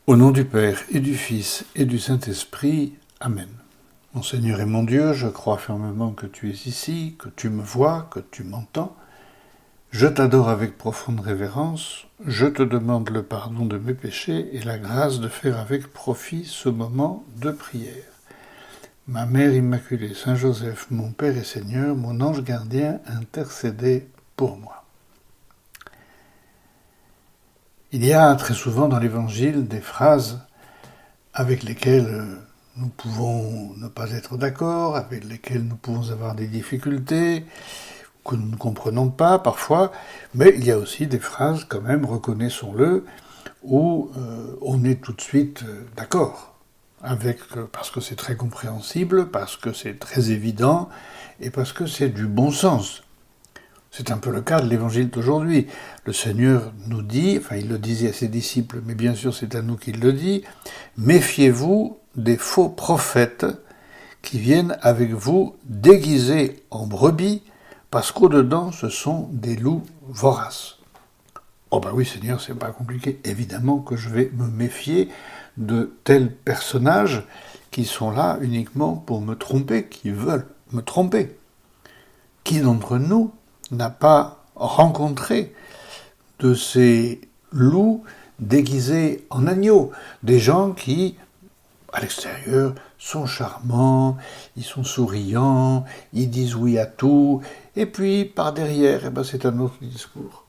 Au nom du Père et du Fils et du Saint-Esprit. Amen. Mon Seigneur et mon Dieu, je crois fermement que tu es ici, que tu me vois, que tu m'entends. Je t'adore avec profonde révérence, je te demande le pardon de mes péchés et la grâce de faire avec profit ce moment de prière. Ma Mère Immaculée, Saint Joseph, mon Père et Seigneur, mon ange gardien, intercédez pour moi. Il y a très souvent dans l'Évangile des phrases avec lesquelles nous pouvons ne pas être d'accord, avec lesquelles nous pouvons avoir des difficultés, que nous ne comprenons pas parfois, mais il y a aussi des phrases quand même, reconnaissons-le, où on est tout de suite d'accord, parce que c'est très compréhensible, parce que c'est très évident, et parce que c'est du bon sens. C'est un peu le cas de l'évangile d'aujourd'hui. Le Seigneur nous dit, enfin il le disait à ses disciples, mais bien sûr c'est à nous qu'il le dit, méfiez-vous des faux prophètes qui viennent avec vous déguisés en brebis, parce qu'au-dedans ce sont des loups voraces. Oh ben oui Seigneur, c'est pas compliqué. Évidemment que je vais me méfier de tels personnages qui sont là uniquement pour me tromper, qui veulent me tromper. Qui d'entre nous n'a pas rencontré de ces loups déguisés en agneaux, des gens qui, à l'extérieur, sont charmants, ils sont souriants, ils disent oui à tout, et puis par derrière, c'est un autre discours.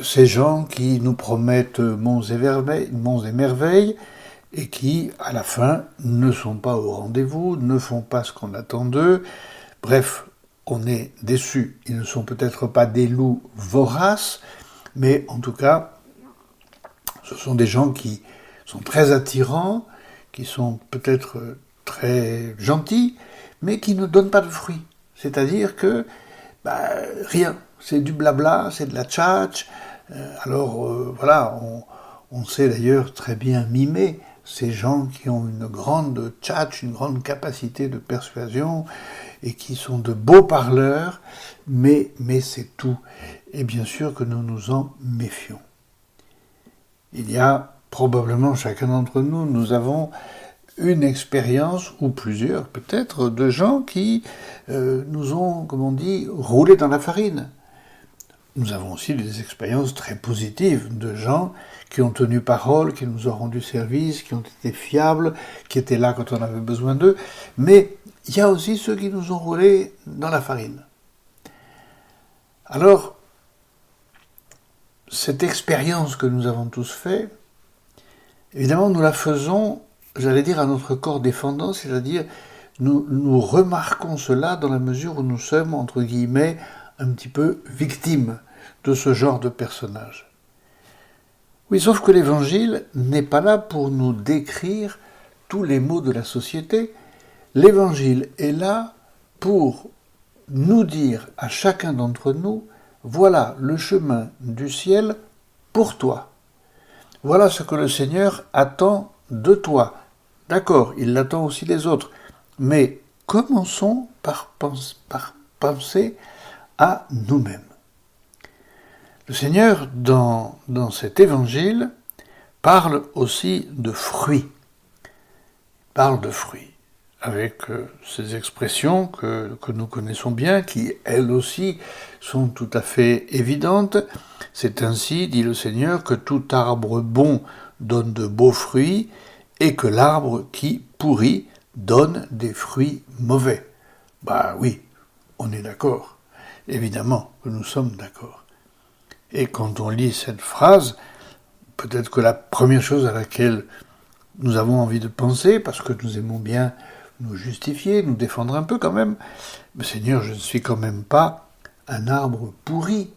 Ces gens qui nous promettent monts et merveilles, et qui, à la fin, ne sont pas au rendez-vous, ne font pas ce qu'on attend d'eux, bref, on est déçus. Ils ne sont peut-être pas des loups voraces, mais en tout cas, ce sont des gens qui sont très attirants, qui sont peut-être très gentils, mais qui ne donnent pas de fruits. C'est-à-dire que rien, c'est du blabla, c'est de la tchatch. Voilà, on sait d'ailleurs très bien mimer ces gens qui ont une grande tchatch, une grande capacité de persuasion, et qui sont de beaux parleurs, mais c'est tout. Et bien sûr que nous nous en méfions. Il y a probablement, chacun d'entre nous, nous avons une expérience, ou plusieurs peut-être, de gens qui nous ont, comme on dit, roulé dans la farine. Nous avons aussi des expériences très positives de gens qui ont tenu parole, qui nous ont rendu service, qui ont été fiables, qui étaient là quand on avait besoin d'eux, mais il y a aussi ceux qui nous ont roulés dans la farine. Alors, cette expérience que nous avons tous faite, évidemment, nous la faisons, j'allais dire, à notre corps défendant, c'est-à-dire, nous remarquons cela dans la mesure où nous sommes, entre guillemets, un petit peu victimes de ce genre de personnage. Oui, sauf que l'Évangile n'est pas là pour nous décrire tous les maux de la société. L'Évangile est là pour nous dire à chacun d'entre nous, voilà le chemin du ciel pour toi. Voilà ce que le Seigneur attend de toi. D'accord, il l'attend aussi des autres. Mais commençons par penser à nous-mêmes. Le Seigneur, dans cet évangile, parle aussi de fruits. Il parle de fruits, avec ces expressions que nous connaissons bien, qui, elles aussi, sont tout à fait évidentes. C'est ainsi, dit le Seigneur, que tout arbre bon donne de beaux fruits, et que l'arbre qui pourrit donne des fruits mauvais. Oui, on est d'accord. Évidemment que nous sommes d'accord. Et quand on lit cette phrase, peut-être que la première chose à laquelle nous avons envie de penser, parce que nous aimons bien nous justifier, nous défendre un peu quand même, mais Seigneur, je ne suis quand même pas un arbre pourri.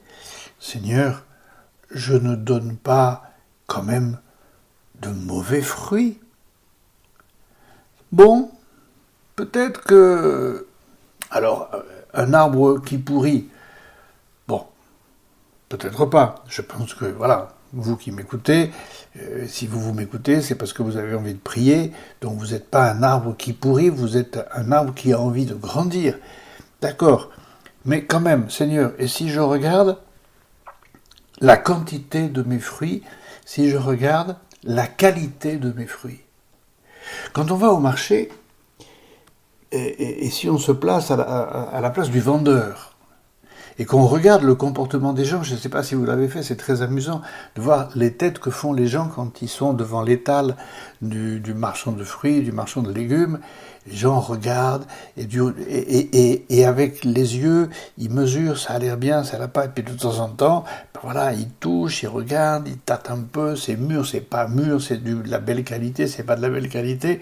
Seigneur, je ne donne pas quand même de mauvais fruits. Bon, peut-être que... Alors, un arbre qui pourrit, bon, peut-être pas. Je pense que, voilà, vous qui m'écoutez, si vous m'écoutez, c'est parce que vous avez envie de prier, donc vous n'êtes pas un arbre qui pourrit, vous êtes un arbre qui a envie de grandir. D'accord, mais quand même, Seigneur, et si je regarde la quantité de mes fruits, si je regarde la qualité de mes fruits. Quand on va au marché, et si on se place à la place du vendeur, et qu'on regarde le comportement des gens, je ne sais pas si vous l'avez fait, c'est très amusant de voir les têtes que font les gens quand ils sont devant l'étal du marchand de fruits, du marchand de légumes. Les gens regardent et avec les yeux, ils mesurent, ça a l'air bien, ça l'a pas, et puis de temps en temps, ben voilà, ils touchent, ils regardent, ils tâtent un peu, c'est mûr, c'est pas mûr, c'est de la belle qualité, c'est pas de la belle qualité.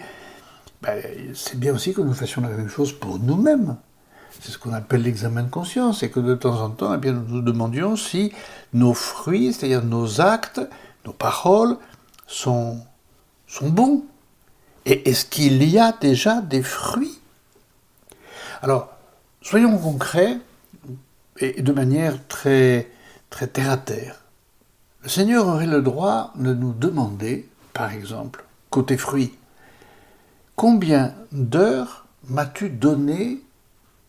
Ben, c'est bien aussi que nous fassions la même chose pour nous-mêmes. C'est ce qu'on appelle l'examen de conscience, et que de temps en temps, eh bien, nous nous demandions si nos fruits, c'est-à-dire nos actes, nos paroles, sont bons. Et est-ce qu'il y a déjà des fruits? Alors, soyons concrets, et de manière très, très terre à terre. Le Seigneur aurait le droit de nous demander, par exemple, côté fruits, combien d'heures m'as-tu donné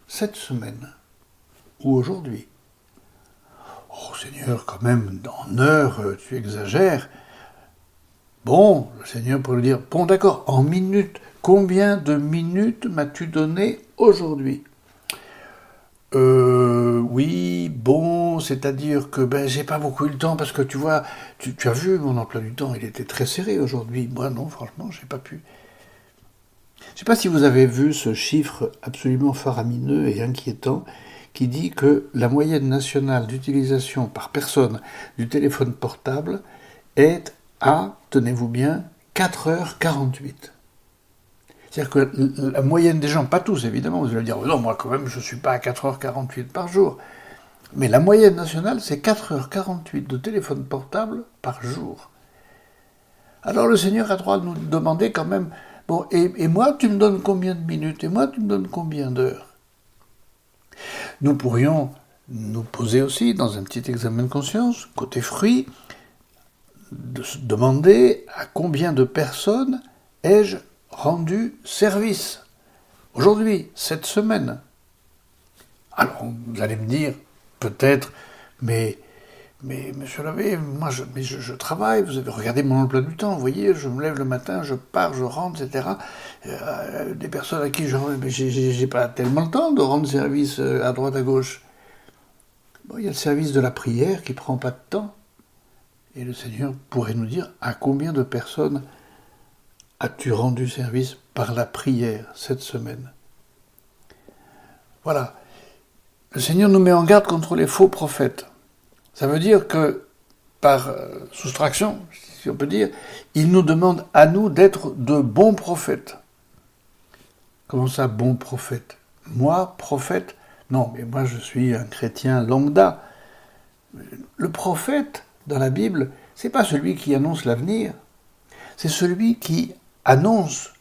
cette semaine ou aujourd'hui? Oh Seigneur, quand même, en heures, tu exagères. Bon, le Seigneur pourrait lui dire, bon d'accord, en minutes, combien de minutes m'as-tu donné aujourd'hui? Oui, bon, c'est-à-dire que j'ai pas beaucoup eu le temps parce que tu vois, tu as vu mon emploi du temps, il était très serré aujourd'hui. Moi non, franchement, j'ai pas pu. Je ne sais pas si vous avez vu ce chiffre absolument faramineux et inquiétant qui dit que la moyenne nationale d'utilisation par personne du téléphone portable est à, tenez-vous bien, 4h48. C'est-à-dire que la moyenne des gens, pas tous évidemment, vous allez dire, non, moi quand même je ne suis pas à 4h48 par jour. Mais la moyenne nationale, c'est 4h48 de téléphone portable par jour. Alors le Seigneur a droit de nous demander quand même, bon, et moi, tu me donnes combien de minutes? Et moi, tu me donnes combien d'heures? Nous pourrions nous poser aussi, dans un petit examen de conscience, côté fruits, de se demander à combien de personnes ai-je rendu service aujourd'hui, cette semaine. Alors, vous allez me dire, peut-être, mais monsieur l'abbé, moi je travaille, vous avez regardé mon emploi du temps, vous voyez, je me lève le matin, je pars, je rentre, etc. Des personnes à qui j'ai pas tellement le temps de rendre service à droite, à gauche. Bon, il y a le service de la prière qui prend pas de temps. Et le Seigneur pourrait nous dire à combien de personnes as-tu rendu service par la prière cette semaine? Voilà. Le Seigneur nous met en garde contre les faux prophètes. Ça veut dire que, par soustraction, si on peut dire, il nous demande à nous d'être de bons prophètes. Comment ça, bon prophète? Moi, prophète? Non, mais moi je suis un chrétien lambda. Le prophète, dans la Bible, c'est pas celui qui annonce l'avenir. C'est celui qui annonce,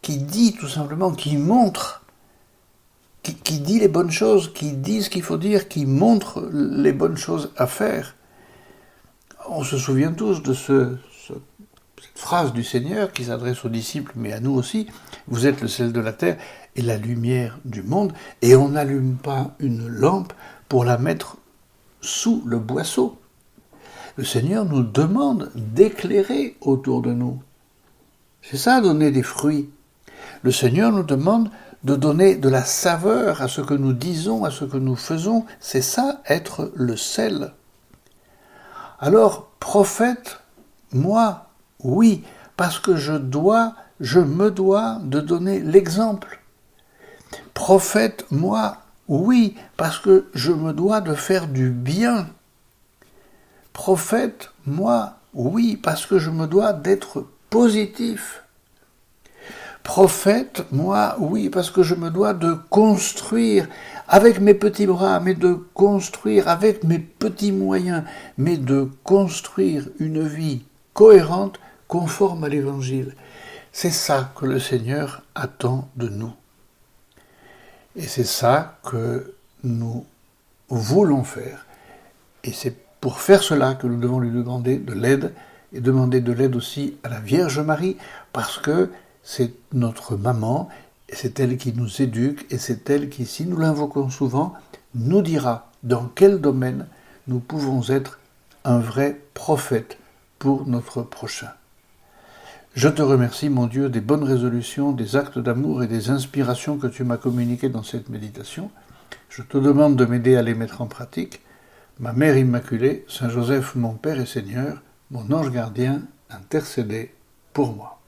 qui dit tout simplement, qui montre, qui dit les bonnes choses, qui dit ce qu'il faut dire, qui montre les bonnes choses à faire. On se souvient tous de cette phrase du Seigneur qui s'adresse aux disciples, mais à nous aussi. Vous êtes le sel de la terre et la lumière du monde, et on n'allume pas une lampe pour la mettre sous le boisseau. Le Seigneur nous demande d'éclairer autour de nous. C'est ça, donner des fruits. Le Seigneur nous demande de donner de la saveur à ce que nous disons, à ce que nous faisons. C'est ça, être le sel. Alors, prophète, moi, oui, parce que je me dois de donner l'exemple. Prophète, moi, oui, parce que je me dois de faire du bien. Prophète, moi, oui, parce que je me dois d'être positif. Prophète, moi, oui, parce que je me dois de construire avec mes petits bras, mais de construire avec mes petits moyens, mais de construire une vie cohérente, conforme à l'Évangile. C'est ça que le Seigneur attend de nous. Et c'est ça que nous voulons faire. Et c'est pour faire cela que nous devons lui demander de l'aide, et demander de l'aide aussi à la Vierge Marie, parce que c'est notre maman, et c'est elle qui nous éduque, et c'est elle qui, si nous l'invoquons souvent, nous dira dans quel domaine nous pouvons être un vrai prophète pour notre prochain. Je te remercie, mon Dieu, des bonnes résolutions, des actes d'amour et des inspirations que tu m'as communiquées dans cette méditation. Je te demande de m'aider à les mettre en pratique. Ma Mère Immaculée, Saint Joseph, mon Père et Seigneur, mon ange gardien, intercédez pour moi.